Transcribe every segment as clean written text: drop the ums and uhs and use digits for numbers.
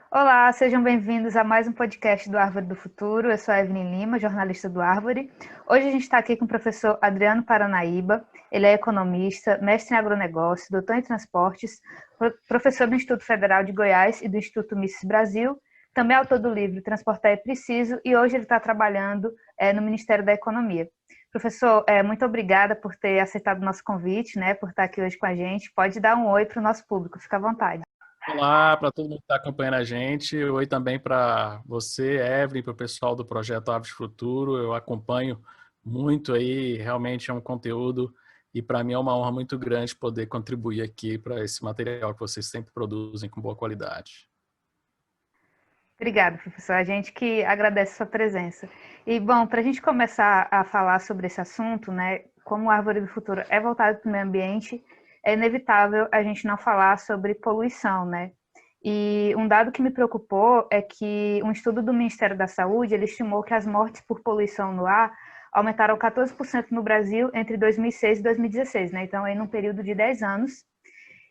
Olá, sejam bem-vindos a mais um podcast do Árvore do Futuro. Eu sou a Evelyn Lima, jornalista do Árvore. Hoje a gente está aqui com o professor Adriano Paranaíba. Ele é economista, mestre em agronegócio, doutor em transportes, professor do Instituto Federal de Goiás e do Instituto Mises Brasil, também é autor do livro Transportar é Preciso, e hoje ele está trabalhando no Ministério da Economia. Professor, muito obrigada por ter aceitado o nosso convite, né, por estar aqui hoje com a gente. Pode dar um oi para o nosso público, fica à vontade. Olá para todo mundo que está acompanhando a gente. Oi também para você, Evelyn, para o pessoal do Projeto Aves Futuro. Eu acompanho muito aí, realmente é um conteúdo e para mim é uma honra muito grande poder contribuir aqui para esse material que vocês sempre produzem com boa qualidade. Obrigada, professor. A gente que agradece a sua presença. E, bom, para a gente começar a falar sobre esse assunto, né, como a Árvore do Futuro é voltada para o meio ambiente, é inevitável a gente não falar sobre poluição, né? E um dado que me preocupou é que um estudo do Ministério da Saúde, ele estimou que as mortes por poluição no ar aumentaram 14% no Brasil entre 2006 e 2016, né? Então, aí num período de 10 anos.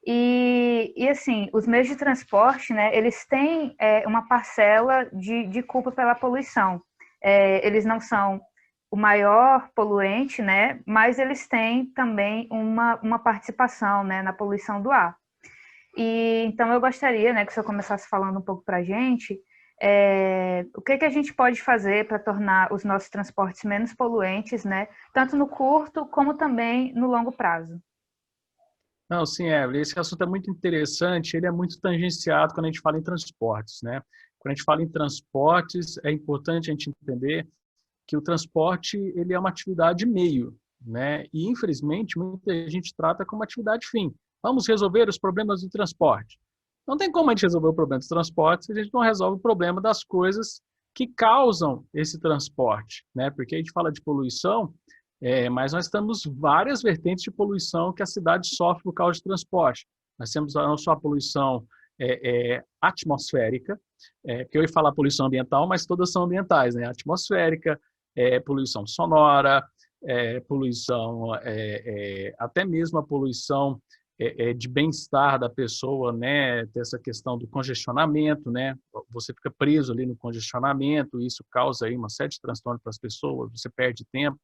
E assim, os meios de transporte, né, eles têm uma parcela de culpa pela poluição. Eles não são o maior poluente, né, mas eles têm também uma participação, né, na poluição do ar. E então eu gostaria, né, que o senhor começasse falando um pouco para a gente o que a gente pode fazer para tornar os nossos transportes menos poluentes, né, tanto no curto como também no longo prazo. Não, sim, Evelyn, esse assunto é muito interessante, ele é muito tangenciado quando a gente fala em transportes, né? Quando a gente fala em transportes, é importante a gente entender que o transporte ele é uma atividade meio, né? E infelizmente muita gente trata como atividade fim. Vamos resolver os problemas do transporte. Não tem como a gente resolver o problema do transporte se a gente não resolve o problema das coisas que causam esse transporte, né? Porque a gente fala de poluição, mas nós temos várias vertentes de poluição que a cidade sofre por causa de transporte. Nós temos não só a poluição atmosférica, porque eu ia falar poluição ambiental, mas todas são ambientais, né? Atmosférica, poluição sonora, poluição, até mesmo a poluição de bem-estar da pessoa, né? Tem essa questão do congestionamento, né? Você fica preso ali no congestionamento, e isso causa aí uma série de transtornos para as pessoas, você perde tempo.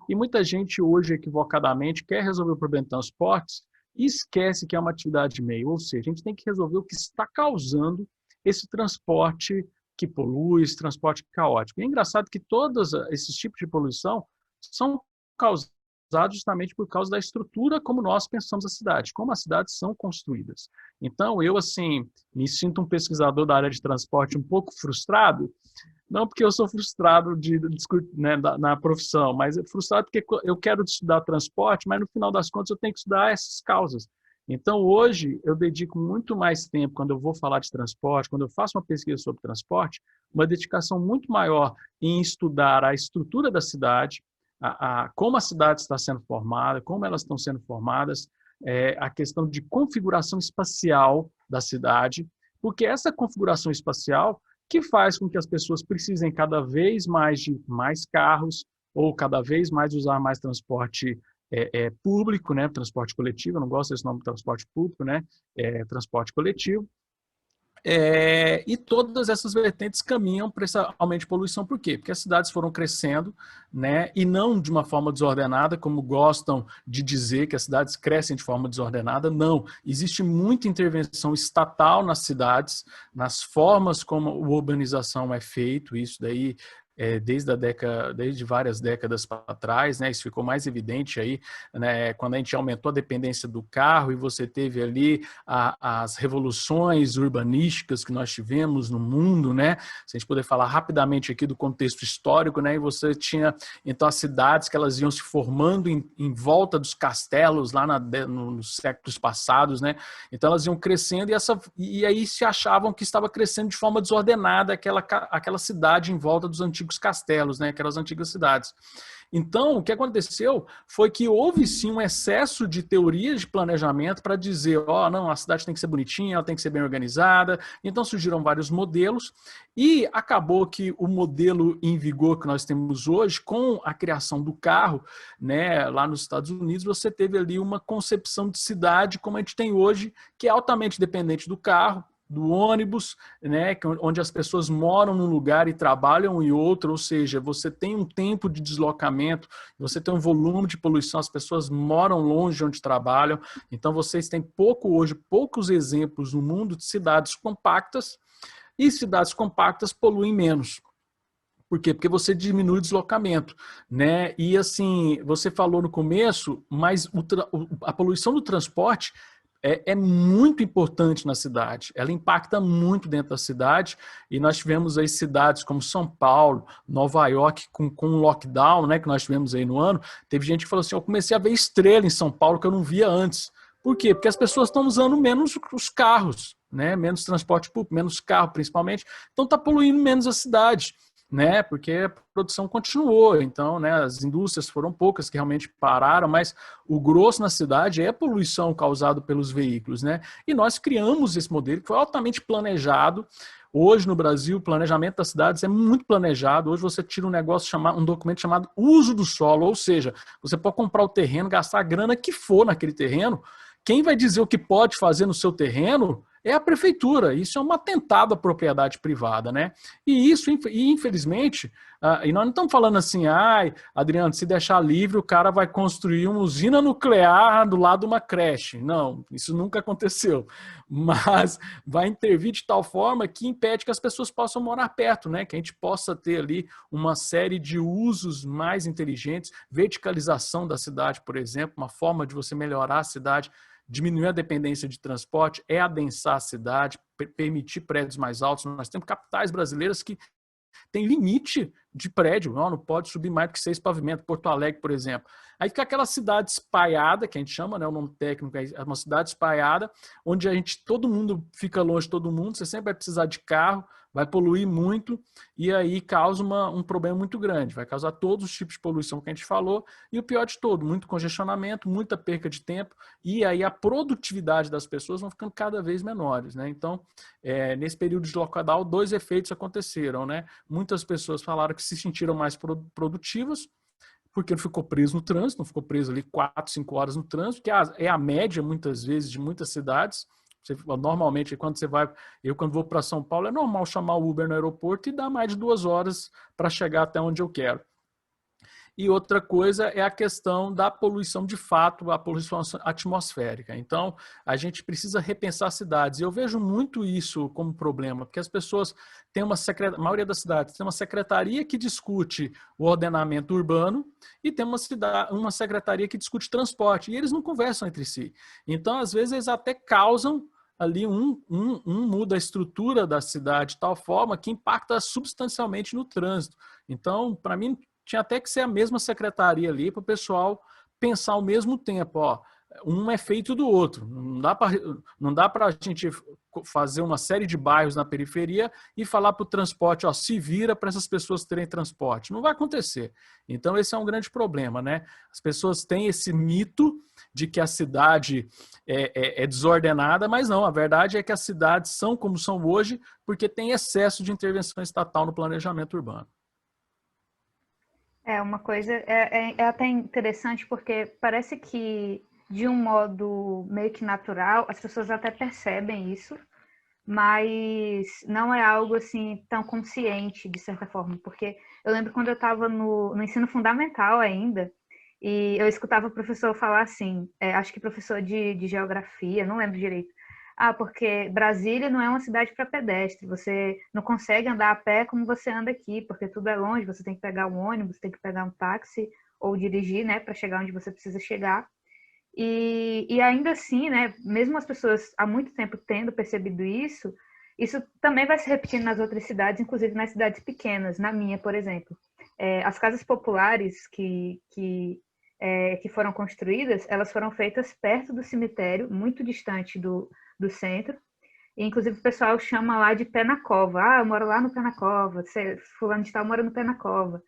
E muita gente hoje, equivocadamente, quer resolver o problema de transportes e esquece que é uma atividade meio. Ou seja, a gente tem que resolver o que está causando esse transporte que polui, esse transporte caótico. E é engraçado que todos esses tipos de poluição são causados justamente por causa da estrutura como nós pensamos a cidade, como as cidades são construídas. Então, eu, assim, me sinto um pesquisador da área de transporte um pouco frustrado, não porque eu sou frustrado né, na profissão, mas frustrado porque eu quero estudar transporte, mas no final das contas eu tenho que estudar essas causas. Então, hoje, eu dedico muito mais tempo, quando eu vou falar de transporte, quando eu faço uma pesquisa sobre transporte, uma dedicação muito maior em estudar a estrutura da cidade, como a cidade está sendo formada, como elas estão sendo formadas, a questão de configuração espacial da cidade, porque essa configuração espacial que faz com que as pessoas precisem cada vez mais de mais carros ou cada vez mais usar mais transporte público, né? Transporte coletivo, eu não gosto desse nome de transporte público, né? Transporte coletivo. E todas essas vertentes caminham para esse aumento de poluição. Por quê? Porque as cidades foram crescendo, né, e não de uma forma desordenada, como gostam de dizer que as cidades crescem de forma desordenada. Não. Existe muita intervenção estatal nas cidades, nas formas como a urbanização é feito, isso daí desde várias décadas para trás, né? Isso ficou mais evidente aí, né? Quando a gente aumentou a dependência do carro e você teve ali as revoluções urbanísticas que nós tivemos no mundo, né? Se a gente puder falar rapidamente aqui do contexto histórico, né? E você tinha então as cidades que elas iam se formando em volta dos castelos lá nos séculos passados, né? Então elas iam crescendo e aí se achavam que estava crescendo de forma desordenada aquela cidade em volta dos antigos castelos, né? Aquelas antigas cidades. Então, o que aconteceu foi que houve sim um excesso de teorias de planejamento para dizer, não, a cidade tem que ser bonitinha, ela tem que ser bem organizada. Então surgiram vários modelos e acabou que o modelo em vigor que nós temos hoje, com a criação do carro, né, lá nos Estados Unidos, você teve ali uma concepção de cidade como a gente tem hoje, que é altamente dependente do carro, do ônibus, né, onde as pessoas moram num lugar e trabalham em outro, ou seja, você tem um tempo de deslocamento, você tem um volume de poluição, as pessoas moram longe de onde trabalham, então vocês têm poucos exemplos no mundo de cidades compactas, e cidades compactas poluem menos. Por quê? Porque você diminui o deslocamento, né? E assim, você falou no começo, mas a poluição do transporte é muito importante na cidade. Ela impacta muito dentro da cidade e nós tivemos aí cidades como São Paulo, Nova York, com o lockdown, né, que nós tivemos aí no ano. Teve gente que falou assim, eu comecei a ver estrela em São Paulo que eu não via antes. Por quê? Porque as pessoas estão usando menos os carros, né? Menos transporte público, menos carro principalmente. Então está poluindo menos a cidade, né? Porque a produção continuou, então, né, as indústrias foram poucas que realmente pararam, mas o grosso na cidade é a poluição causada pelos veículos, né? E nós criamos esse modelo que foi altamente planejado. Hoje no Brasil, o planejamento das cidades é muito planejado. Hoje você tira um documento chamado uso do solo, ou seja, você pode comprar o terreno, gastar a grana que for naquele terreno. Quem vai dizer o que pode fazer no seu terreno é a prefeitura. Isso é um atentado à propriedade privada, né? E isso, infelizmente, e nós não estamos falando assim, Adriano, se deixar livre, o cara vai construir uma usina nuclear do lado de uma creche. Não, isso nunca aconteceu. Mas vai intervir de tal forma que impede que as pessoas possam morar perto, né? Que a gente possa ter ali uma série de usos mais inteligentes, verticalização da cidade, por exemplo, uma forma de você melhorar a cidade, diminuir a dependência de transporte, é adensar a cidade, permitir prédios mais altos. Nós temos capitais brasileiras que têm limite de prédio, não pode subir mais do que 6 pavimentos, Porto Alegre, por exemplo. Aí fica aquela cidade espalhada, que a gente chama, né, o nome técnico é uma cidade espalhada, onde todo mundo fica longe de todo mundo, você sempre vai precisar de carro, vai poluir muito, e aí causa um problema muito grande, vai causar todos os tipos de poluição que a gente falou, e o pior de todo, muito congestionamento, muita perca de tempo, e aí a produtividade das pessoas vão ficando cada vez menores, né? Então, nesse período de lockdown, 2 efeitos aconteceram, né? Muitas pessoas falaram que se sentiram mais produtivas, porque não ficou preso no trânsito, não ficou preso ali 4, 5 horas no trânsito, que é a média, muitas vezes, de muitas cidades. Normalmente, quando vou para São Paulo, é normal chamar o Uber no aeroporto e dar mais de 2 horas para chegar até onde eu quero. E outra coisa é a questão da poluição de fato, a poluição atmosférica. Então, a gente precisa repensar cidades. E eu vejo muito isso como problema, porque as pessoas têm a maioria das cidades tem uma secretaria que discute o ordenamento urbano e tem uma secretaria que discute transporte, e eles não conversam entre si. Então, às vezes, eles até causam ali muda a estrutura da cidade de tal forma que impacta substancialmente no trânsito. Então, para mim, tinha até que ser a mesma secretaria ali para o pessoal pensar ao mesmo tempo, ó, um é feito do outro. Não dá para a gente fazer uma série de bairros na periferia e falar para o transporte, ó, se vira para essas pessoas terem transporte. Não vai acontecer. Então, esse é um grande problema, né? As pessoas têm esse mito de que a cidade é desordenada, mas não, a verdade é que as cidades são como são hoje porque tem excesso de intervenção estatal no planejamento urbano. Uma coisa é até interessante porque parece que, de um modo meio que natural, as pessoas até percebem isso, mas não é algo assim tão consciente, de certa forma, porque eu lembro quando eu estava no ensino fundamental ainda, e eu escutava o professor falar assim, acho que professor de geografia, não lembro direito, porque Brasília não é uma cidade para pedestre, você não consegue andar a pé como você anda aqui, porque tudo é longe, você tem que pegar um ônibus, tem que pegar um táxi ou dirigir, né, para chegar onde você precisa chegar. E ainda assim, né, mesmo as pessoas há muito tempo tendo percebido isso também vai se repetindo nas outras cidades, inclusive nas cidades pequenas, na minha, por exemplo. As casas populares que foram construídas, elas foram feitas perto do cemitério, muito distante do centro. E, inclusive, o pessoal chama lá de pé na cova. Eu moro lá no pé na cova. Fulano de tal mora no pé na cova.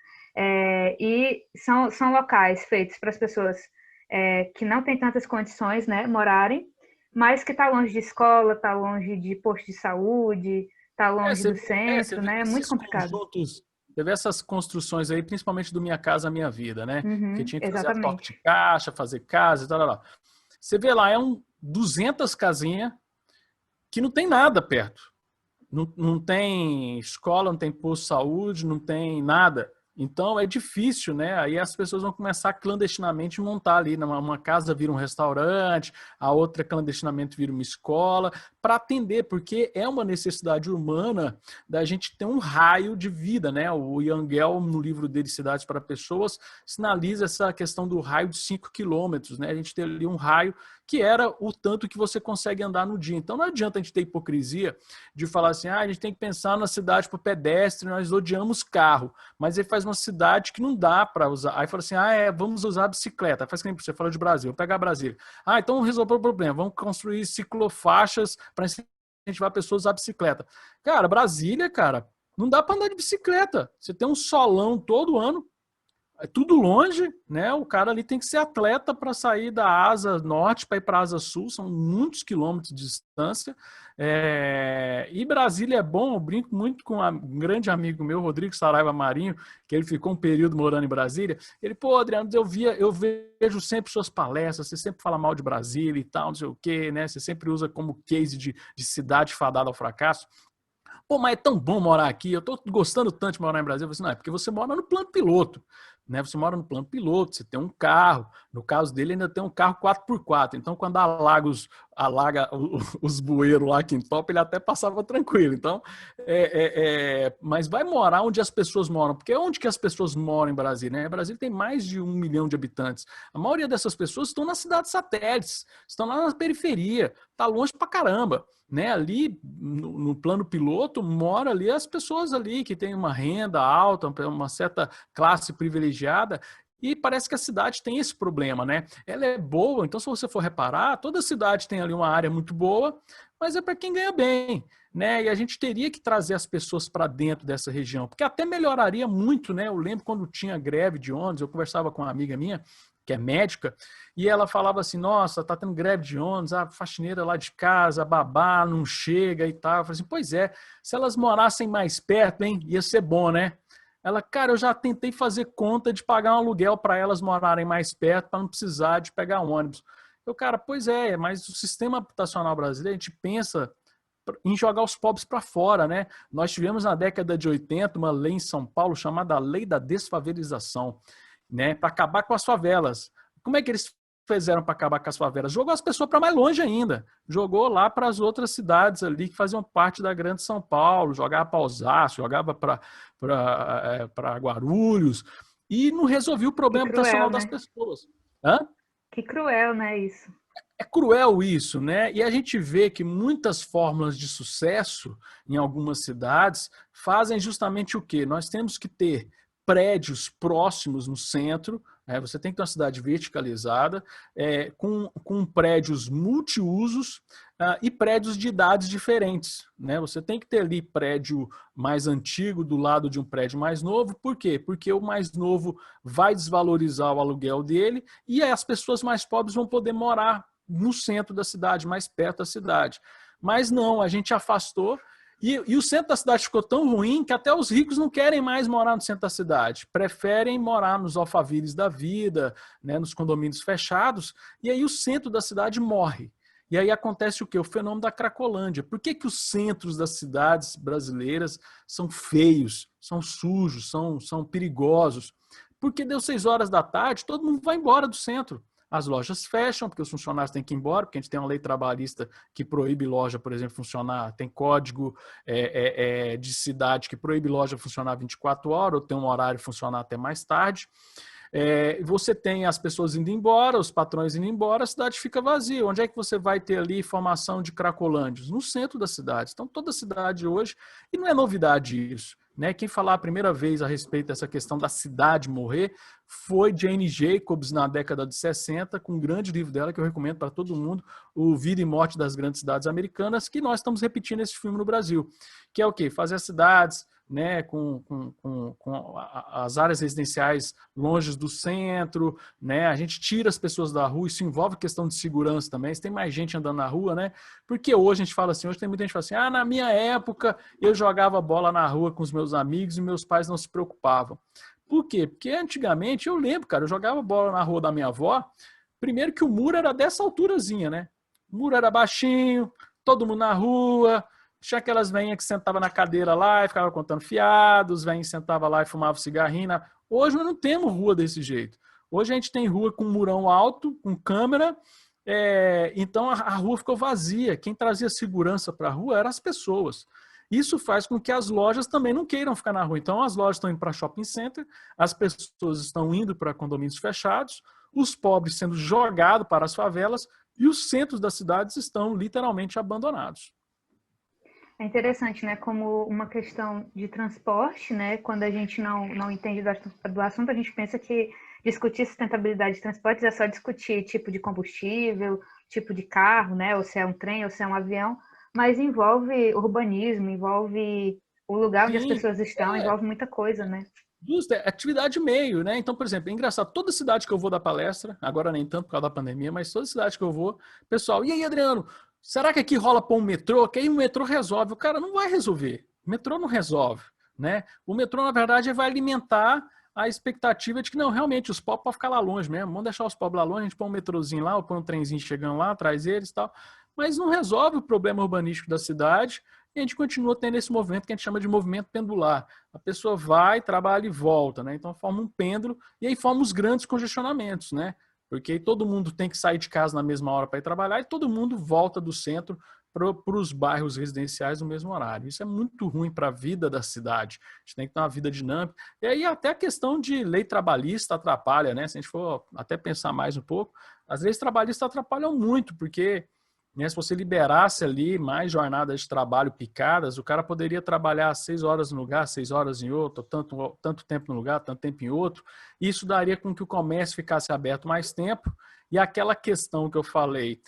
E são locais feitos para as pessoas que não têm tantas condições, né, morarem, mas que está longe de escola, está longe de posto de saúde, está longe do centro, né? É muito complicado. Você vê essas construções aí, principalmente do Minha Casa Minha Vida, né? Que tinha que fazer a toque de Exatamente. caixa, fazer casa e tal. Você vê lá, 200 casinhas que não tem nada perto. Não tem escola, não tem posto de saúde, não tem nada. Então é difícil, né? Aí as pessoas vão começar clandestinamente a montar ali. Uma casa vira um restaurante, a outra clandestinamente vira uma escola, para atender, porque é uma necessidade humana da gente ter um raio de vida, né? O Yangel, no livro dele, Cidades para Pessoas, sinaliza essa questão do raio de 5 quilômetros, né? A gente tem ali um raio que era o tanto que você consegue andar no dia. Então não adianta a gente ter hipocrisia de falar assim, a gente tem que pensar na cidade para o pedestre, nós odiamos carro, mas ele faz uma cidade que não dá para usar. Aí fala assim, vamos usar a bicicleta. Faz que nem você falou de Brasil, vou pegar Brasília. Então resolveu o problema, vamos construir ciclofaixas para incentivar pessoas a usar bicicleta. Cara, Brasília, cara, não dá para andar de bicicleta. Você tem um solão todo ano, é tudo longe, né? O cara ali tem que ser atleta para sair da asa norte para ir para a asa sul, são muitos quilômetros de distância. E Brasília é bom, eu brinco muito com um grande amigo meu, Rodrigo Saraiva Marinho, que ele ficou um período morando em Brasília. Ele, Adriano, eu vejo sempre suas palestras, você sempre fala mal de Brasília e tal, não sei o quê, né? Você sempre usa como case de cidade fadada ao fracasso. Mas é tão bom morar aqui, eu tô gostando tanto de morar em Brasília. Eu falei assim, não, é porque você mora no plano piloto, né? Você mora no plano piloto, você tem um carro, no caso dele ainda tem um carro 4x4, então quando alaga os bueiros lá aqui em Top, ele até passava tranquilo. Então, mas vai morar onde as pessoas moram, porque onde que as pessoas moram em Brasília, né? Brasília tem mais de 1 milhão de habitantes. A maioria dessas pessoas estão nas cidades satélites, estão lá na periferia, tá longe pra caramba. Né, ali no plano piloto mora ali as pessoas ali que têm uma renda alta, uma certa classe privilegiada, e parece que a cidade tem esse problema, né? Ela é boa, então se você for reparar, toda cidade tem ali uma área muito boa, mas é para quem ganha bem, né? E a gente teria que trazer as pessoas para dentro dessa região, porque até melhoraria muito, né? Eu lembro quando tinha greve de ônibus, eu conversava com uma amiga minha, que é médica, e ela falava assim, nossa, tá tendo greve de ônibus, a faxineira lá de casa, a babá não chega e tal. Eu falei assim, pois é, se elas morassem mais perto, hein, ia ser bom, né? Ela, cara, eu já tentei fazer conta de pagar um aluguel para elas morarem mais perto, para não precisar de pegar ônibus. Eu, cara, pois é, mas o sistema habitacional brasileiro, a gente pensa em jogar os pobres para fora, né? Nós tivemos na década de 80 uma lei em São Paulo chamada Lei da Desfavelização, né, para acabar com as favelas. Como é que eles fizeram para acabar com as favelas? Jogou as pessoas para mais longe ainda. Jogou lá para as outras cidades ali que faziam parte da grande São Paulo, jogava para Osasco, jogava para Guarulhos, e não resolveu o problema habitacional das pessoas. Hã? Que cruel, né, isso? É cruel isso, né? E a gente vê que muitas fórmulas de sucesso em algumas cidades fazem justamente o quê? Nós temos que ter prédios próximos no centro, você tem que ter uma cidade verticalizada, com prédios multiusos e prédios de idades diferentes, né? Você tem que ter ali prédio mais antigo do lado de um prédio mais novo. Por quê? Porque o mais novo vai desvalorizar o aluguel dele e aí as pessoas mais pobres vão poder morar no centro da cidade, mais perto da cidade. Mas não, a gente afastou. E o centro da cidade ficou tão ruim que até os ricos não querem mais morar no centro da cidade. Preferem morar nos alfaviles da vida, né, nos condomínios fechados, e aí o centro da cidade morre. E aí acontece o quê? O fenômeno da Cracolândia. Por que que os centros das cidades brasileiras são feios, são sujos, são perigosos? Porque deu 6 horas da tarde, todo mundo vai embora do centro. As lojas fecham, porque os funcionários têm que ir embora, porque a gente tem uma lei trabalhista que proíbe loja, por exemplo, funcionar, tem código de cidade que proíbe loja funcionar 24 horas, ou tem um horário funcionar até mais tarde. Você tem as pessoas indo embora, os patrões indo embora, a cidade fica vazia. Onde é que você vai ter ali formação de cracolândios? No centro da cidade. Então, toda a cidade hoje, e não é novidade isso, né? Quem falar a primeira vez a respeito dessa questão da cidade morrer foi Jane Jacobs na década de 60, com um grande livro dela que eu recomendo para todo mundo, O Vida e Morte das Grandes Cidades Americanas, que nós estamos repetindo esse filme no Brasil, que é o quê? Fazer as cidades, né, com as áreas residenciais longe do centro, né? A gente tira as pessoas da rua, isso envolve questão de segurança também, se tem mais gente andando na rua, né? Porque hoje a gente fala assim, hoje tem muita gente que fala assim, na minha época eu jogava bola na rua com os meus amigos e meus pais não se preocupavam. Por quê? Porque antigamente, eu lembro, cara, eu jogava bola na rua da minha avó, primeiro que o muro era dessa alturazinha, né? O muro era baixinho, todo mundo na rua, tinha aquelas veinhas que sentavam na cadeira lá e ficavam contando fiados, veinhas sentavam lá e fumavam cigarrinho. Hoje nós não temos rua desse jeito. Hoje a gente tem rua com murão alto, com câmera, então a rua ficou vazia. Quem trazia segurança para a rua eram as pessoas. Isso faz com que as lojas também não queiram ficar na rua. Então as lojas estão indo para shopping center, as pessoas estão indo para condomínios fechados, os pobres sendo jogados para as favelas e os centros das cidades estão literalmente abandonados. É interessante, né? Como uma questão de transporte, né? Quando a gente não entende do assunto, a gente pensa que discutir sustentabilidade de transportes é só discutir tipo de combustível, tipo de carro, né? Ou se é um trem, ou se é um avião, mas envolve urbanismo, envolve o lugar onde as pessoas estão, envolve muita coisa, né? Justo, é atividade meio, né? Então, por exemplo, é engraçado, toda cidade que eu vou dar palestra, agora nem tanto por causa da pandemia, mas toda cidade que eu vou, pessoal, e aí, Adriano, será que aqui rola para um metrô? Que aí o metrô resolve. O cara não vai resolver. O metrô não resolve, né? O metrô, na verdade, vai alimentar a expectativa de que, não, realmente, os pobres podem ficar lá longe mesmo. Vamos deixar os pobres lá longe, a gente põe um metrôzinho lá, ou põe um trenzinho chegando lá, traz eles e tal. Mas não resolve o problema urbanístico da cidade e a gente continua tendo esse movimento que a gente chama de movimento pendular. A pessoa vai, trabalha e volta, né? Então forma um pêndulo e aí forma os grandes congestionamentos, né? Porque aí todo mundo tem que sair de casa na mesma hora para ir trabalhar e todo mundo volta do centro para os bairros residenciais no mesmo horário. Isso é muito ruim para a vida da cidade. A gente tem que ter uma vida dinâmica. E aí até a questão de lei trabalhista atrapalha, né? Se a gente for até pensar mais um pouco, as leis trabalhistas atrapalham muito, porque, né, se você liberasse ali mais jornadas de trabalho picadas, o cara poderia trabalhar 6 horas no lugar, 6 horas em outro, tanto tempo no lugar, tanto tempo em outro. Isso daria com que o comércio ficasse aberto mais tempo. E aquela questão que eu falei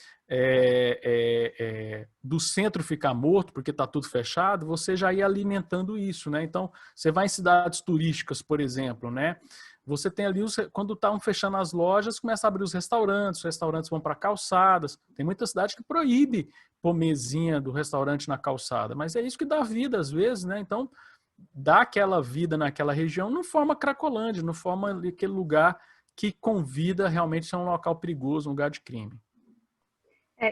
do centro ficar morto porque está tudo fechado, você já ia alimentando isso, né? Então, você vai em cidades turísticas, por exemplo, né? Você tem ali, quando estão fechando as lojas, começa a abrir os restaurantes vão para calçadas. Tem muita cidade que proíbe pôr mesinha do restaurante na calçada, mas é isso que dá vida às vezes, né? Então, dá aquela vida naquela região, não forma Cracolândia, não forma aquele lugar que convida realmente a ser um local perigoso, um lugar de crime.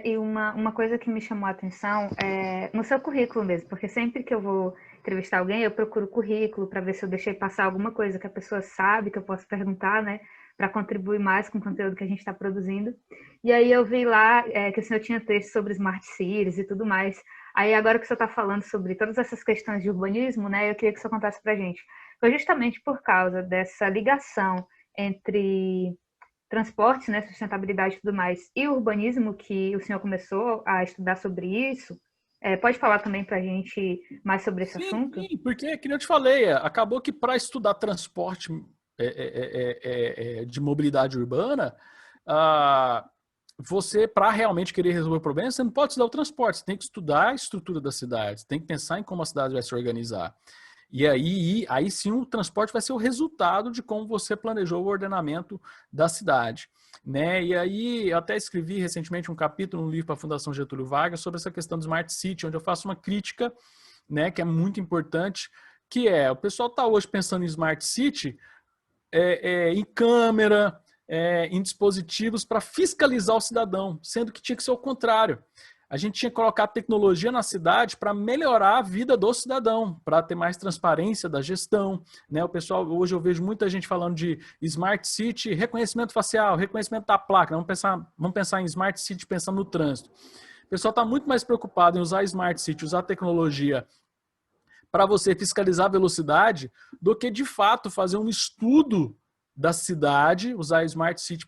E uma coisa que me chamou a atenção é no seu currículo mesmo, porque sempre que eu vou entrevistar alguém, eu procuro o currículo para ver se eu deixei passar alguma coisa que a pessoa sabe, que eu posso perguntar, né, para contribuir mais com o conteúdo que a gente está produzindo. E aí eu vi lá que o senhor tinha texto sobre Smart Cities e tudo mais. Aí agora que o senhor está falando sobre todas essas questões de urbanismo, né, eu queria que o senhor contasse para a gente. Foi justamente por causa dessa ligação entre transportes, né, sustentabilidade e tudo mais, e o urbanismo, que o senhor começou a estudar sobre isso. Pode falar também para a gente mais sobre esse assunto? Sim, porque, como eu te falei, acabou que para estudar transporte de mobilidade urbana, você, para realmente querer resolver o problema, você não pode estudar o transporte, você tem que estudar a estrutura da cidade, você tem que pensar em como a cidade vai se organizar. E aí sim o transporte vai ser o resultado de como você planejou o ordenamento da cidade, né? E aí eu até escrevi recentemente um capítulo no livro para a Fundação Getúlio Vargas sobre essa questão do Smart City, onde eu faço uma crítica, né, que é muito importante, que o pessoal está hoje pensando em Smart City em câmera, em dispositivos para fiscalizar o cidadão, sendo que tinha que ser o contrário. A gente tinha que colocar tecnologia na cidade para melhorar a vida do cidadão, para ter mais transparência da gestão, né? O pessoal, hoje eu vejo muita gente falando de Smart City, reconhecimento facial, reconhecimento da placa. Vamos pensar em Smart City pensando no trânsito. O pessoal está muito mais preocupado em usar Smart City, usar tecnologia para você fiscalizar a velocidade, do que de fato fazer um estudo da cidade, usar a Smart City,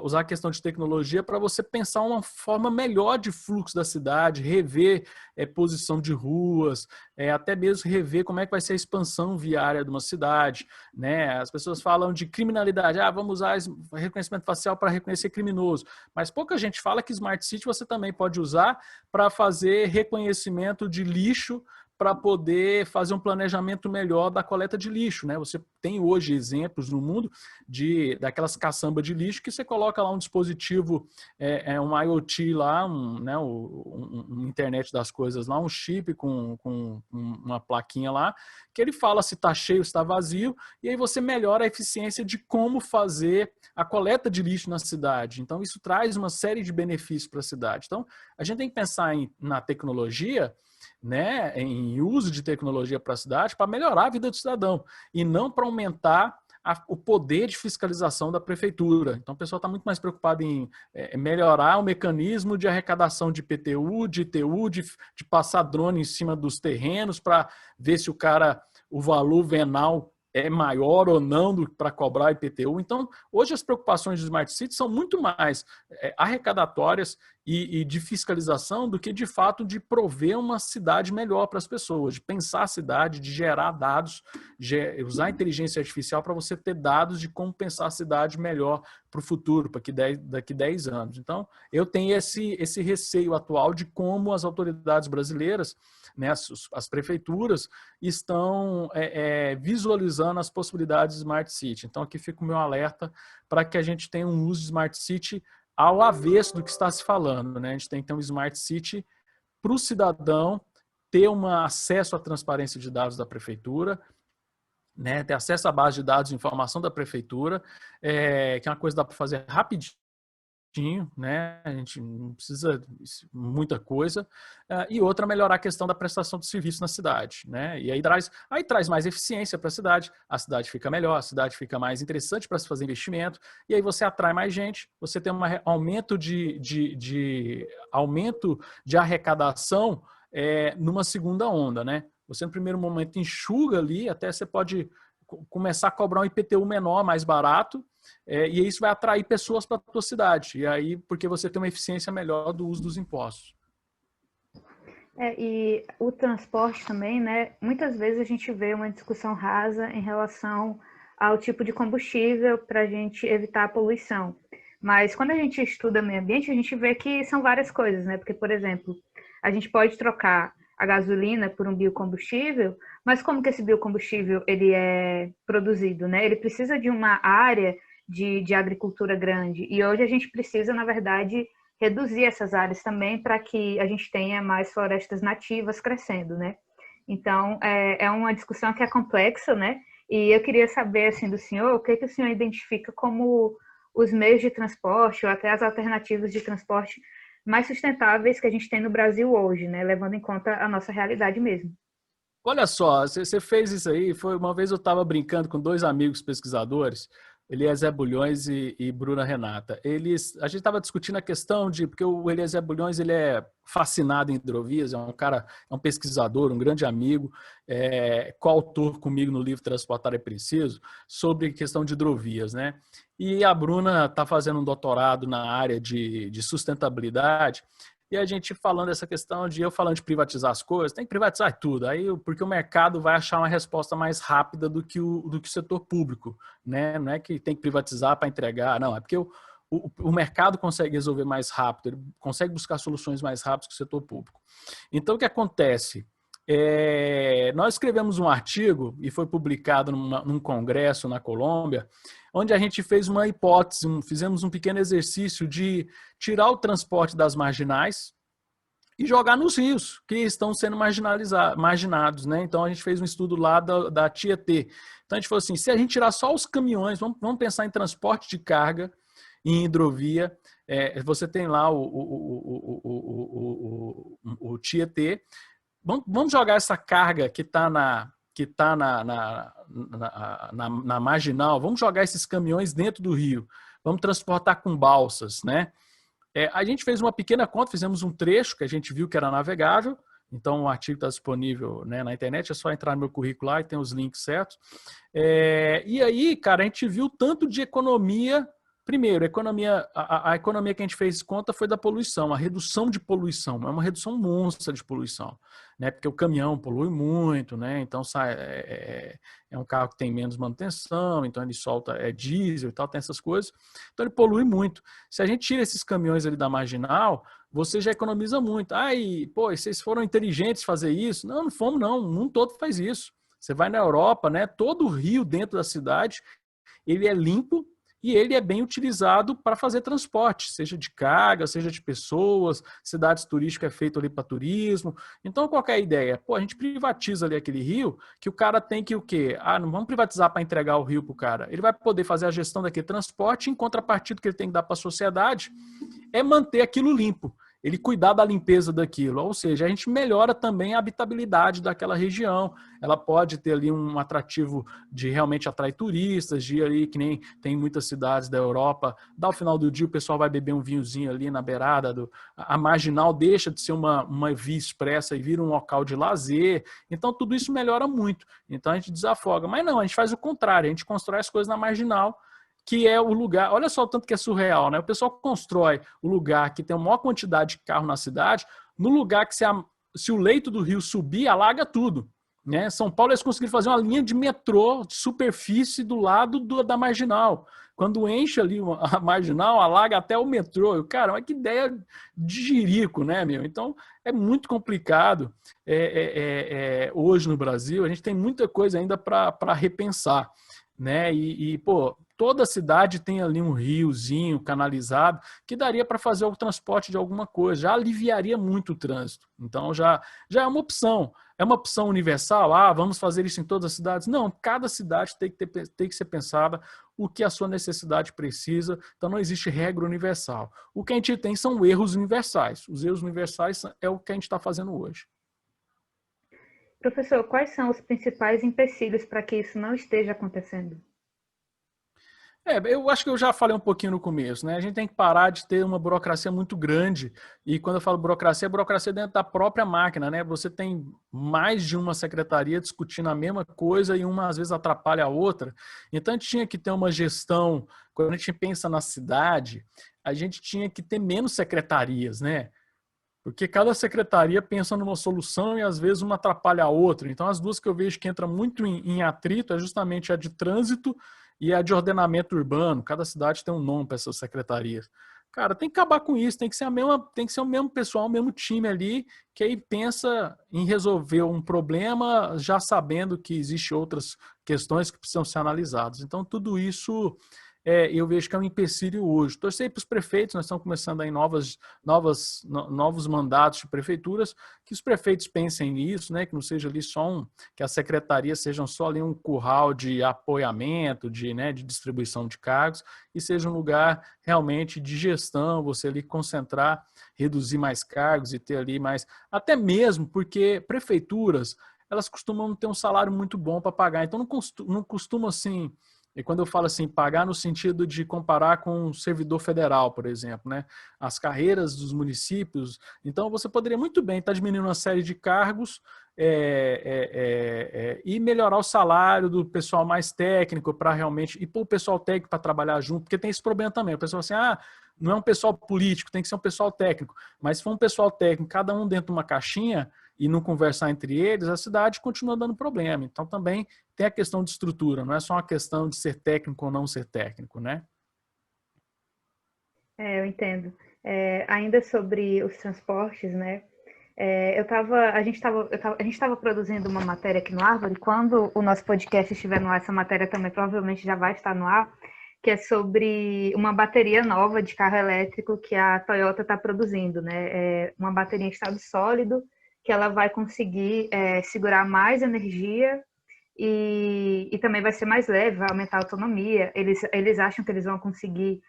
usar a questão de tecnologia para você pensar uma forma melhor de fluxo da cidade, rever posição de ruas, até mesmo rever como é que vai ser a expansão viária de uma cidade, né? As pessoas falam de criminalidade, vamos usar reconhecimento facial para reconhecer criminoso, mas pouca gente fala que Smart City você também pode usar para fazer reconhecimento de lixo, para poder fazer um planejamento melhor da coleta de lixo, né? Você tem hoje exemplos no mundo daquelas caçambas de lixo que você coloca lá um dispositivo, um IoT lá, né, um internet das coisas lá, um chip com uma plaquinha lá, que ele fala se está cheio, se está vazio, e aí você melhora a eficiência de como fazer a coleta de lixo na cidade. Então, isso traz uma série de benefícios para a cidade. Então, a gente tem que pensar na tecnologia, né, em uso de tecnologia para a cidade, para melhorar a vida do cidadão, e não para aumentar o poder de fiscalização da prefeitura. Então, o pessoal está muito mais preocupado em melhorar o mecanismo de arrecadação de IPTU, de ITU, de passar drone em cima dos terrenos para ver se o valor venal é maior ou não para cobrar IPTU. Então, hoje as preocupações do Smart City são muito mais arrecadatórias e de fiscalização do que, de fato, de prover uma cidade melhor para as pessoas, de pensar a cidade, de gerar dados, usar a inteligência artificial para você ter dados de como pensar a cidade melhor para o futuro, para daqui 10 anos. Então, eu tenho esse receio atual de como as autoridades brasileiras, né, as prefeituras, estão visualizando as possibilidades de Smart City. Então, aqui fica o meu alerta para que a gente tenha um uso de Smart City ao avesso do que está se falando, né? A gente tem que ter um Smart City para o cidadão ter acesso à transparência de dados da prefeitura, né? Ter acesso à base de dados de informação da prefeitura, que é uma coisa que dá para fazer rapidinho, né? A gente não precisa de muita coisa. E outra, melhorar a questão da prestação de serviço na cidade, né? E aí traz mais eficiência para a cidade fica melhor, a cidade fica mais interessante para se fazer investimento, e aí você atrai mais gente, você tem um aumento aumento de arrecadação numa segunda onda, né? Você no primeiro momento enxuga ali, até você pode começar a cobrar um IPTU menor, mais barato, e isso vai atrair pessoas para a tua cidade. E aí, porque você tem uma eficiência melhor do uso dos impostos. E o transporte também, né? Muitas vezes a gente vê uma discussão rasa em relação ao tipo de combustível para a gente evitar a poluição. Mas quando a gente estuda meio ambiente, a gente vê que são várias coisas, né? Porque, por exemplo, a gente pode trocar a gasolina por um biocombustível, mas como que esse biocombustível ele é produzido, né? Ele precisa de uma área de agricultura grande. E hoje a gente precisa, na verdade, reduzir essas áreas também para que a gente tenha mais florestas nativas crescendo, né? Então, é uma discussão que é complexa, né? E eu queria saber, assim, do senhor, o que o senhor identifica como os meios de transporte ou até as alternativas de transporte mais sustentáveis que a gente tem no Brasil hoje, né? Levando em conta a nossa realidade mesmo. Olha só, você fez isso aí, uma vez eu estava brincando com 2 amigos pesquisadores, Eliezer Bulhões e Bruna Renata. A gente estava discutindo a questão porque o Eliezer Bulhões ele é fascinado em hidrovias, é um pesquisador, um grande amigo, coautor comigo no livro Transportar é Preciso, sobre questão de hidrovias, né? E a Bruna está fazendo um doutorado na área de sustentabilidade. E a gente falando dessa questão eu falando de privatizar as coisas, tem que privatizar tudo, porque o mercado vai achar uma resposta mais rápida do que o setor público, né? Não é que tem que privatizar para entregar, não, é porque o mercado consegue resolver mais rápido, ele consegue buscar soluções mais rápidas que o setor público. Então, o que acontece? Nós escrevemos um artigo e foi publicado num congresso na Colômbia, onde a gente fez uma hipótese, fizemos um pequeno exercício de tirar o transporte das marginais e jogar nos rios, que estão sendo marginados, né? Então a gente fez um estudo lá da Tietê. Então a gente falou assim, se a gente tirar só os caminhões, vamos pensar em transporte de carga, em hidrovia, você tem lá o Tietê. Vamos jogar essa carga que está na marginal, vamos jogar esses caminhões dentro do rio, vamos transportar com balsas, né? A gente fez uma pequena conta, fizemos um trecho que a gente viu que era navegável, então o artigo está disponível, né, na internet, é só entrar no meu currículo lá e tem os links certos. E aí, cara, a gente viu tanto de economia. Primeiro, a economia que a gente fez conta foi da poluição, a redução de poluição, é uma redução monstra de poluição, né? Porque o caminhão polui muito, né? Então é um carro que tem menos manutenção, então ele solta diesel e tal, tem essas coisas, então ele polui muito. Se a gente tira esses caminhões ali da marginal, você já economiza muito. Pô, vocês foram inteligentes fazer isso? Não fomos não, o mundo todo faz isso. Você vai na Europa, né, todo o rio dentro da cidade, ele é limpo e ele é bem utilizado para fazer transporte, seja de carga, seja de pessoas, cidades turísticas é feito ali para turismo. Então, qual que é a ideia? Pô, a gente privatiza ali aquele rio, que o cara tem que o quê? Ah, não vamos privatizar para entregar o rio para o cara. Ele vai poder fazer a gestão daquele transporte, em contrapartida que ele tem que dar para a sociedade, é manter aquilo limpo, ele cuidar da limpeza daquilo, ou seja, a gente melhora também a habitabilidade daquela região, ela pode ter ali um atrativo de realmente atrair turistas, de ir ali, que nem tem muitas cidades da Europa, ao final do dia o pessoal vai beber um vinhozinho ali na beirada, a Marginal deixa de ser uma via expressa e vira um local de lazer, então tudo isso melhora muito, então a gente desafoga, mas não, a gente faz o contrário, a gente constrói as coisas na Marginal, que é o lugar, olha só o tanto que é surreal, né? O pessoal constrói o lugar que tem a maior quantidade de carro na cidade, no lugar que se o leito do rio subir, alaga tudo. Né? São Paulo eles conseguiram fazer uma linha de metrô de superfície do lado da Marginal. Quando enche ali a Marginal, alaga até o metrô. Cara, mas que ideia de jirico, né, meu? Então, é muito complicado. Hoje no Brasil, a gente tem muita coisa ainda para repensar. Né? Pô, toda cidade tem ali um riozinho canalizado que daria para fazer o transporte de alguma coisa, já aliviaria muito o trânsito. Então já é uma opção. É uma opção universal? Ah, vamos fazer isso em todas as cidades? Não, cada cidade tem que ser pensada o que a sua necessidade precisa, então não existe regra universal. O que a gente tem são erros universais. Os erros universais é o que a gente está fazendo hoje. Professor, quais são os principais empecilhos para que isso não esteja acontecendo? Eu acho que eu já falei um pouquinho no começo, né? A gente tem que parar de ter uma burocracia muito grande. E quando eu falo burocracia, é burocracia dentro da própria máquina, né? Você tem mais de uma secretaria discutindo a mesma coisa e uma às vezes atrapalha a outra. Então a gente tinha que ter uma gestão, quando a gente pensa na cidade, a gente tinha que ter menos secretarias, né? Porque cada secretaria pensa numa solução e às vezes uma atrapalha a outra. Então as duas que eu vejo que entram muito em atrito é justamente a de trânsito e a de ordenamento urbano. Cada cidade tem um nome para essas secretarias. Cara, tem que acabar com isso, tem que ser o mesmo pessoal, o mesmo time ali, que aí pensa em resolver um problema já sabendo que existem outras questões que precisam ser analisadas. Então tudo isso eu vejo que é um empecilho hoje. Torcer para os prefeitos, nós estamos começando aí novos mandatos de prefeituras, que os prefeitos pensem nisso, né, que não seja ali que as secretarias sejam só ali um curral de apoiamento, de distribuição de cargos, e seja um lugar realmente de gestão, você ali concentrar, reduzir mais cargos e ter ali mais, até mesmo porque prefeituras, elas costumam ter um salário muito bom para pagar, então não costuma assim. E quando eu falo assim, pagar no sentido de comparar com um servidor federal, por exemplo, né? As carreiras dos municípios. Então, você poderia muito bem estar diminuindo uma série de cargos e melhorar o salário do pessoal mais técnico para realmente... E pôr o pessoal técnico para trabalhar junto, porque tem esse problema também. O pessoal assim, não é um pessoal político, tem que ser um pessoal técnico. Mas se for um pessoal técnico, cada um dentro de uma caixinha e não conversar entre eles, a cidade continua dando problema. Então, também tem a questão de estrutura, não é só uma questão de ser técnico ou não ser técnico, né? Eu entendo. Ainda sobre os transportes, né? A gente estava produzindo uma matéria aqui no Árvore, quando o nosso podcast estiver no ar, essa matéria também provavelmente já vai estar no ar, que é sobre uma bateria nova de carro elétrico que a Toyota está produzindo, né? É uma bateria em estado sólido, que ela vai conseguir segurar mais energia e também vai ser mais leve, vai aumentar a autonomia. Eles acham que eles vão conseguir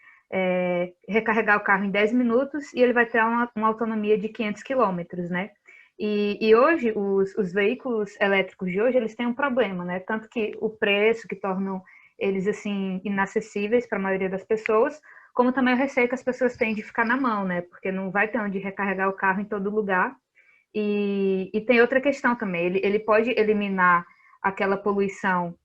recarregar o carro em 10 minutos e ele vai ter uma autonomia de 500 quilômetros, né? E hoje, os veículos elétricos de hoje, eles têm um problema, né? Tanto que o preço que tornam eles, assim, inacessíveis para a maioria das pessoas, como também o receio que as pessoas têm de ficar na mão, né? Porque não vai ter onde recarregar o carro em todo lugar. E tem outra questão também, ele pode eliminar aquela poluição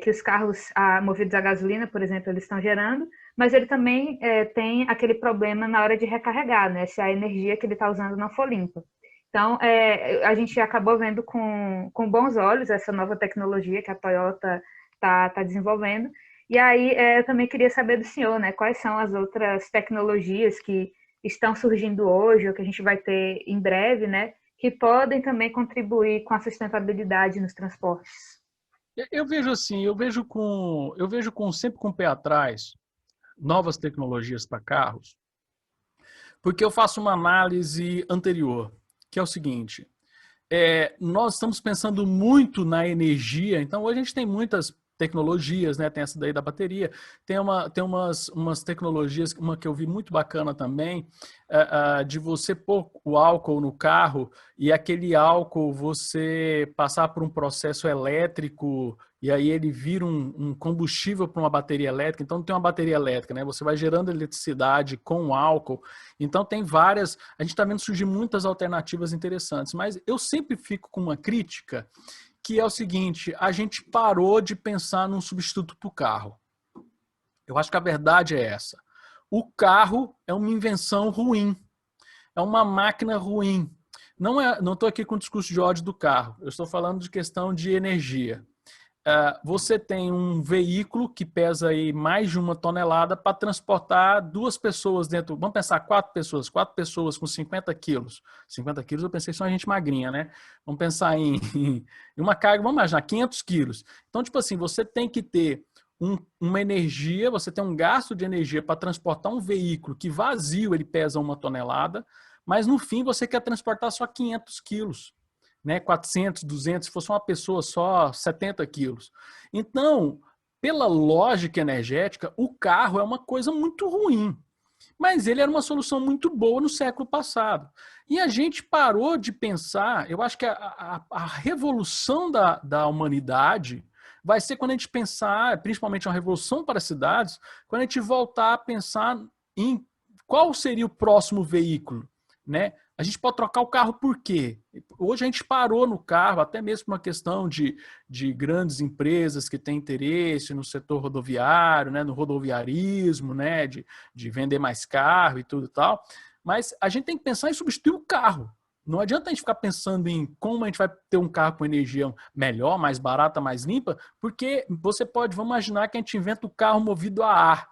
que os carros movidos a gasolina, por exemplo, eles estão gerando, mas ele também tem aquele problema na hora de recarregar, né? Se a energia que ele está usando não for limpa. Então, a gente acabou vendo com bons olhos essa nova tecnologia que a Toyota está desenvolvendo. E aí, eu também queria saber do senhor, né? Quais são as outras tecnologias que estão surgindo hoje, ou que a gente vai ter em breve, né? Que podem também contribuir com a sustentabilidade nos transportes. Eu vejo assim, sempre com o pé atrás novas tecnologias para carros, porque eu faço uma análise anterior, que é o seguinte: nós estamos pensando muito na energia, então hoje a gente tem muitas tecnologias, né? Tem essa daí da bateria, tem umas tecnologias, uma que eu vi muito bacana também, de você pôr o álcool no carro e aquele álcool você passar por um processo elétrico e aí ele vira um combustível para uma bateria elétrica. Então tem uma bateria elétrica, né? Você vai gerando eletricidade com álcool. Então tem várias, a gente está vendo surgir muitas alternativas interessantes, mas eu sempre fico com uma crítica, que é o seguinte: a gente parou de pensar num substituto para o carro. Eu acho que a verdade é essa. O carro é uma invenção ruim, é uma máquina ruim. Não estou aqui com o discurso de ódio do carro, eu estou falando de questão de energia. Você tem um veículo que pesa aí mais de 1 tonelada para transportar 2 pessoas dentro. Vamos pensar, 4 pessoas com 50 quilos. 50 quilos eu pensei que só a gente magrinha, né? Vamos pensar em uma carga, vamos imaginar, 500 quilos. Então, tipo assim, você tem que ter uma energia, você tem um gasto de energia para transportar um veículo que vazio ele pesa 1 tonelada, mas no fim você quer transportar só 500 quilos. Né, 400, 200, se fosse uma pessoa só, 70 quilos. Então, pela lógica energética, o carro é uma coisa muito ruim, mas ele era uma solução muito boa no século passado. E a gente parou de pensar, eu acho que a revolução da humanidade vai ser quando a gente pensar, principalmente uma revolução para as cidades, quando a gente voltar a pensar em qual seria o próximo veículo, né? A gente pode trocar o carro por quê? Hoje a gente parou no carro, até mesmo por uma questão de grandes empresas que têm interesse no setor rodoviário, né, no rodoviarismo, né, de vender mais carro e tudo e tal. Mas a gente tem que pensar em substituir o carro. Não adianta a gente ficar pensando em como a gente vai ter um carro com energia melhor, mais barata, mais limpa, porque você pode, vamos imaginar que a gente inventa o carro movido a ar.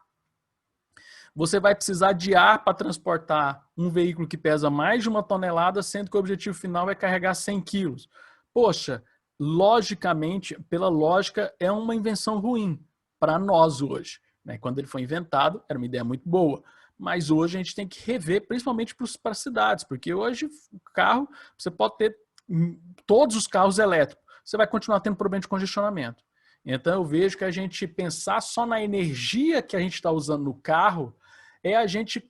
Você vai precisar de ar para transportar um veículo que pesa mais de 1 tonelada, sendo que o objetivo final é carregar 100 quilos. Poxa, logicamente, pela lógica, é uma invenção ruim para nós hoje. Né? Quando ele foi inventado, era uma ideia muito boa. Mas hoje a gente tem que rever, principalmente para as cidades, porque hoje o carro, você pode ter todos os carros elétricos, você vai continuar tendo problema de congestionamento. Então eu vejo que a gente pensar só na energia que a gente está usando no carro é a gente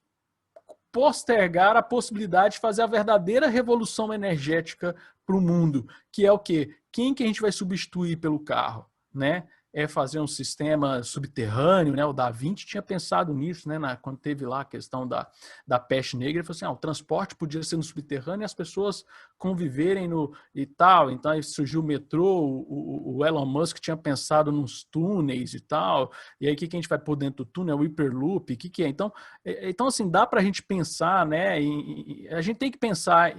postergar a possibilidade de fazer a verdadeira revolução energética para o mundo, que é o quê? Quem que a gente vai substituir pelo carro, né? É fazer um sistema subterrâneo, né? O Da Vinci tinha pensado nisso, né? Quando teve lá a questão da peste negra, ele falou assim, o transporte podia ser no subterrâneo e as pessoas conviverem no e tal. Então aí surgiu o metrô, o Elon Musk tinha pensado nos túneis e tal. E aí o que a gente vai pôr dentro do túnel? O Hyperloop, o que é? Então assim, dá para a gente pensar, né? A gente tem que pensar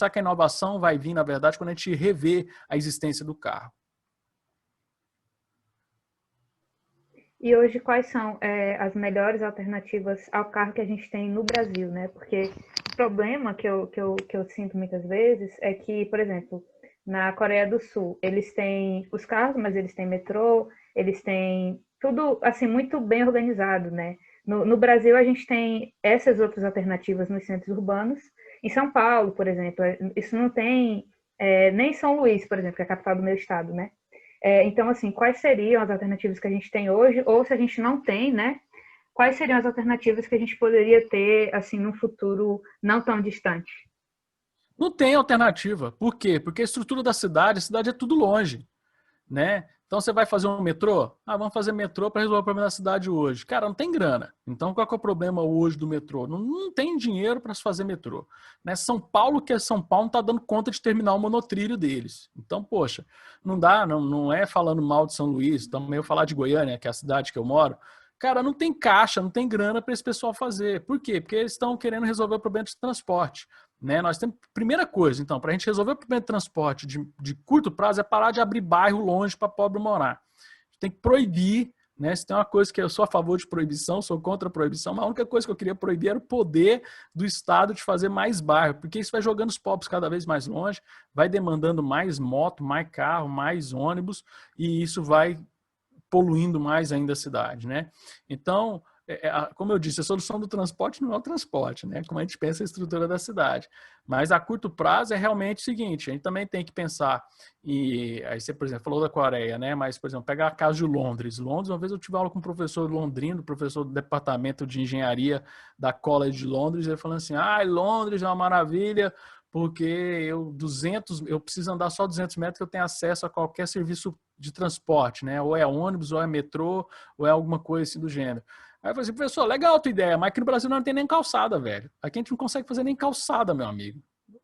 que a inovação vai vir, na verdade, quando a gente rever a existência do carro. E hoje, quais são as melhores alternativas ao carro que a gente tem no Brasil, né? Porque o problema que eu sinto muitas vezes é que, por exemplo, na Coreia do Sul, eles têm os carros, mas eles têm metrô, eles têm tudo, assim, muito bem organizado, né? No Brasil, a gente tem essas outras alternativas nos centros urbanos. Em São Paulo, por exemplo, isso não tem, nem em São Luís, por exemplo, que é a capital do meu estado, né? Então, assim, quais seriam as alternativas que a gente tem hoje, ou se a gente não tem, né? Quais seriam as alternativas que a gente poderia ter, assim, num futuro não tão distante? Não tem alternativa. Por quê? Porque a estrutura da cidade, a cidade é tudo longe, né? Então você vai fazer um metrô? Vamos fazer metrô para resolver o problema da cidade hoje. Cara, não tem grana. Então qual que é o problema hoje do metrô? Não tem dinheiro para se fazer metrô. Né? São Paulo, que é São Paulo, não está dando conta de terminar o monotrilho deles. Então, poxa, não dá, não é falando mal de São Luís, também eu falar de Goiânia, que é a cidade que eu moro. Cara, não tem caixa, não tem grana para esse pessoal fazer. Por quê? Porque eles estão querendo resolver o problema de transporte. Né? Nós temos, primeira coisa, então, para a gente resolver o problema de transporte de curto prazo é parar de abrir bairro longe para pobre morar. Tem que proibir né? Se tem uma coisa que eu sou a favor de proibição, sou contra a proibição, mas a única coisa que eu queria proibir era o poder do Estado de fazer mais bairro, porque isso vai jogando os pobres cada vez mais longe, vai demandando mais moto, mais carro, mais ônibus, e isso vai poluindo mais ainda a cidade, né? Então, como eu disse, a solução do transporte não é o transporte, né? Como a gente pensa a estrutura da cidade. Mas a curto prazo é realmente o seguinte, a gente também tem que pensar, e aí você, por exemplo, falou da Coreia, né? Mas, por exemplo, pegar a caso de Londres. Londres, uma vez eu tive aula com um professor londrino, professor do departamento de engenharia da College de Londres, ele falando assim, Londres é uma maravilha, porque eu preciso andar só 200 metros que eu tenho acesso a qualquer serviço de transporte, né? Ou é ônibus, ou é metrô, ou é alguma coisa assim do gênero. Aí eu falei assim, professor, legal a tua ideia, mas aqui no Brasil não tem nem calçada, velho. Aqui a gente não consegue fazer nem calçada, meu amigo.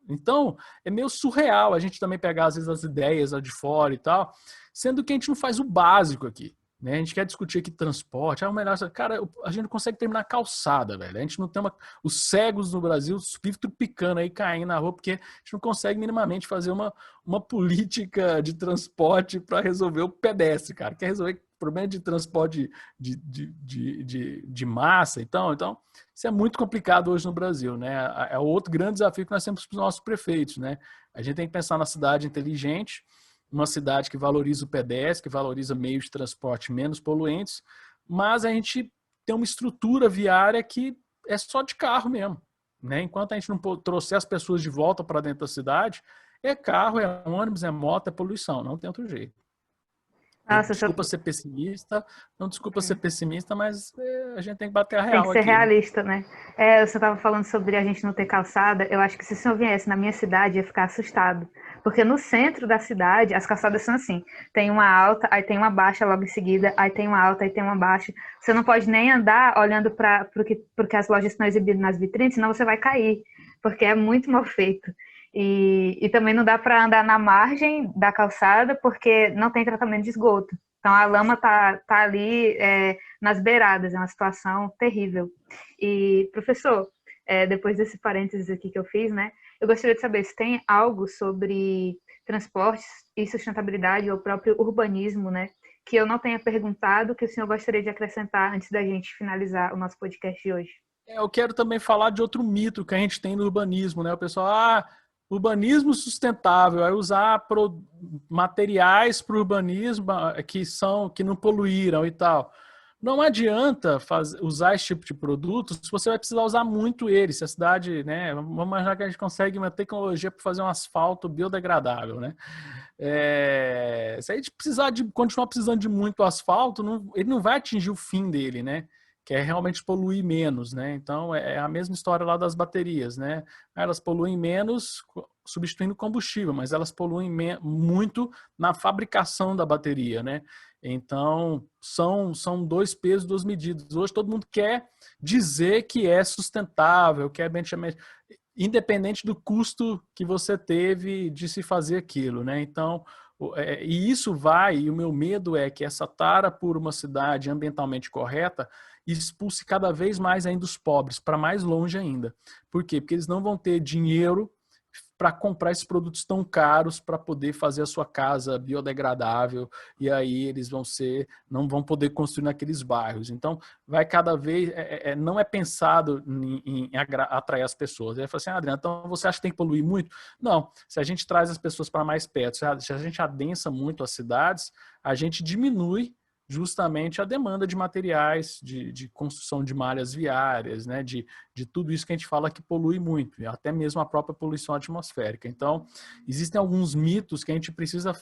Então, é meio surreal a gente também pegar, às vezes, as ideias lá de fora e tal, sendo que a gente não faz o básico aqui. Né? A gente quer discutir aqui transporte, o melhor. Cara, a gente não consegue terminar calçada, velho. A gente não tem os cegos no Brasil vivem tropicando aí, caindo na rua, porque a gente não consegue minimamente fazer uma política de transporte para resolver o pedestre, cara. Quer resolver problema de transporte de massa, então, isso é muito complicado hoje no Brasil, né? É outro grande desafio que nós temos para os nossos prefeitos, né? A gente tem que pensar na cidade inteligente, uma cidade que valoriza o pedestre, que valoriza meios de transporte menos poluentes, mas a gente tem uma estrutura viária que é só de carro mesmo, né? Enquanto a gente não trouxer as pessoas de volta para dentro da cidade, é carro, é ônibus, é moto, é poluição, não tem outro jeito. Nossa, Desculpa ser pessimista, não desculpa ser pessimista, mas a gente tem que bater a tem que real ser aqui, né? realista, né? Você estava falando sobre a gente não ter calçada. Eu acho que se o senhor viesse na minha cidade, ia ficar assustado. Porque no centro da cidade, as calçadas são assim. Tem uma alta, aí tem uma baixa logo em seguida, aí tem uma alta, aí tem uma baixa. Você não pode nem andar olhando para o que as lojas estão exibindo nas vitrines, senão você vai cair. Porque é muito mal feito. E também não dá para andar na margem da calçada, porque não tem tratamento de esgoto. Então a lama tá ali nas beiradas, é uma situação terrível. E, professor, depois desse parênteses aqui que eu fiz, né, eu gostaria de saber se tem algo sobre transportes e sustentabilidade ou próprio urbanismo, né, que eu não tenha perguntado, que o senhor gostaria de acrescentar antes da gente finalizar o nosso podcast de hoje. Eu quero também falar de outro mito que a gente tem no urbanismo, né? O pessoal, urbanismo sustentável, é usar materiais para o urbanismo que não poluíram e tal. Não adianta usar esse tipo de produto se você vai precisar usar muito ele. Se a cidade, né? Vamos imaginar que a gente consegue uma tecnologia para fazer um asfalto biodegradável, né? Se a gente continuar precisando de muito asfalto, ele não vai atingir o fim dele, né? Que é realmente poluir menos, né? Então, é a mesma história lá das baterias, né? Elas poluem menos substituindo combustível, mas elas poluem muito na fabricação da bateria, né? Então, são dois pesos, duas medidas. Hoje todo mundo quer dizer que é sustentável, que é independente do custo que você teve de se fazer aquilo, né? Então, e isso e o meu medo é que essa tara por uma cidade ambientalmente correta expulse cada vez mais ainda os pobres, para mais longe ainda. Por quê? Porque eles não vão ter dinheiro para comprar esses produtos tão caros para poder fazer a sua casa biodegradável, e aí eles não vão poder construir naqueles bairros. Então, vai cada vez, não é pensado em atrair as pessoas. Aí fala assim, Adriano, então você acha que tem que poluir muito? Não, se a gente traz as pessoas para mais perto, se a gente adensa muito as cidades, a gente diminui justamente a demanda de materiais, de construção de malhas viárias, né, de tudo isso que a gente fala que polui muito, até mesmo a própria poluição atmosférica. Então, existem alguns mitos que a gente precisa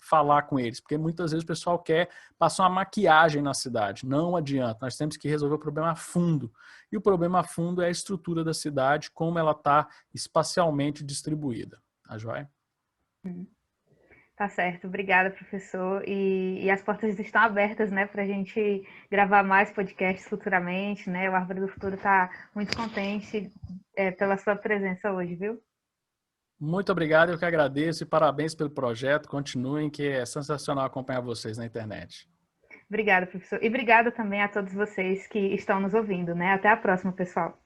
falar com eles, porque muitas vezes o pessoal quer passar uma maquiagem na cidade. Não adianta, nós temos que resolver o problema a fundo. E o problema a fundo é a estrutura da cidade, como ela está espacialmente distribuída. Tá joia? Tá certo, obrigada, professor. E as portas estão abertas, né, para a gente gravar mais podcasts futuramente, né? O Árvore do Futuro está muito contente pela sua presença hoje, viu? Muito obrigado, eu que agradeço e parabéns pelo projeto. Continuem, que é sensacional acompanhar vocês na internet. Obrigada, professor. E obrigada também a todos vocês que estão nos ouvindo, né? Até a próxima, pessoal.